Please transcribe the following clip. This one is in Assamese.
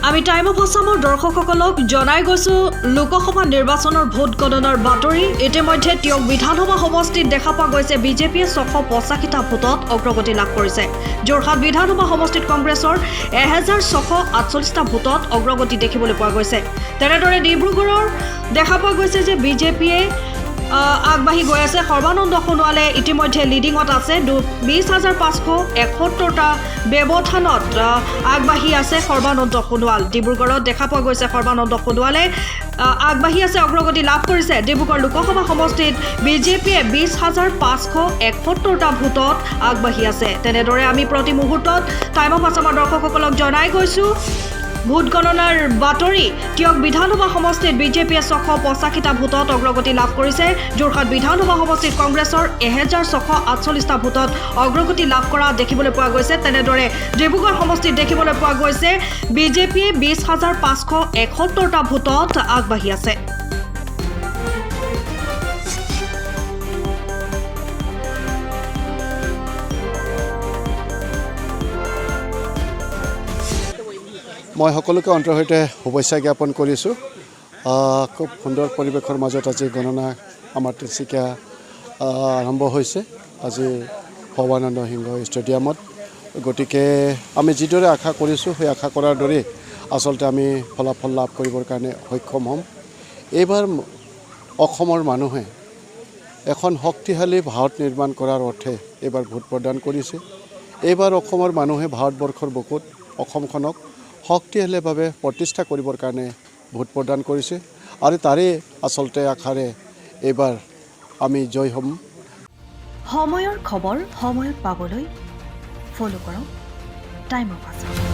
আমি টাইম অফ আসামৰ দৰ্শকসকলক জনাই গৈছো লোকসভা নিৰ্বাচনৰ ভোট গণনাৰ বাতৰি ইতিমধ্যে টিয়ক বিধানসভা সমষ্টিত দেখা পোৱা গৈছে বিজেপিয়ে 685টা ভোটত অগ্ৰগতি লাভ কৰিছে যোৰহাট বিধানসভা সমষ্টিত কংগ্ৰেছৰ 1648টা ভোটত অগ্ৰগতি দেখিবলৈ পোৱা গৈছে তেনেদৰে ডিব্ৰুগড়ৰ দেখা পোৱা গৈছে যে বিজেপিয়ে আগবাঢ়ি গৈ আছে সৰ্বানন্দ সোণোৱালে ইতিমধ্যে লিডিঙত আছে 20571টা ব্যৱধানত আগবাঢ়ি আছে সৰ্বানন্দ সোণোৱাল ডিব্ৰুগড়ত দেখা পোৱা গৈছে সৰ্বানন্দ সোণোৱালে আগবাঢ়ি আছে অগ্ৰগতি লাভ কৰিছে ডিব্ৰুগড় লোকসভা সমষ্টিত বিজেপিয়ে 20571টা ভোটত আগবাঢ়ি আছে তেনেদৰে আমি প্ৰতি মুহূৰ্তত টাইম অফ আসামৰ দৰ্শকসকলক জনাই গৈছো ভোট গণনাৰ বাতৰি টিয়ক বিধানসভা সমষ্টিত বিজেপিয়ে 685টা ভোটত অগ্ৰগতি লাভ কৰিছে যোৰহাট বিধানসভা সমষ্টিত কংগ্ৰেছৰ 1648টা ভোটত অগ্ৰগতি লাভ কৰা দেখিবলৈ পোৱা গৈছে তেনেদৰে ডিব্ৰুগড় সমষ্টিত দেখিবলৈ পোৱা গৈছে বিজেপিয়ে 20571টা ভোটত আগবাঢ়ি আছে মই সকলোকে অন্তৰ্হৈতে শুভেচ্ছা জ্ঞাপন কৰিছোঁ খুব সুন্দৰ পৰিৱেশৰ মাজত আজি গণনা আমাৰ তিনিচুকীয়া আৰম্ভ হৈছে আজি সৰ্বানন্দ সিংহ ষ্টেডিয়ামত গতিকে আমি যিদৰে আশা কৰিছোঁ সেই আশা কৰাৰ দৰে আচলতে আমি ফলাফল লাভ কৰিবৰ কাৰণে সক্ষম হ'ম এইবাৰ অসমৰ মানুহে এখন শক্তিশালী ভাৰত নিৰ্মাণ কৰাৰ অৰ্থে এইবাৰ ভোট প্ৰদান কৰিছে এইবাৰ অসমৰ মানুহে ভাৰতবৰ্ষৰ বুকুত অসমখনক শক্তিশালীভাৱে প্ৰতিষ্ঠা কৰিবৰ কাৰণে ভোট প্ৰদান কৰিছে আৰু তাৰে আচলতে আশাৰে এইবাৰ আমি জয় হ'ম সময়ৰ খবৰ সময়ত পাবলৈ ফলো কৰক টাইম অফ আসাম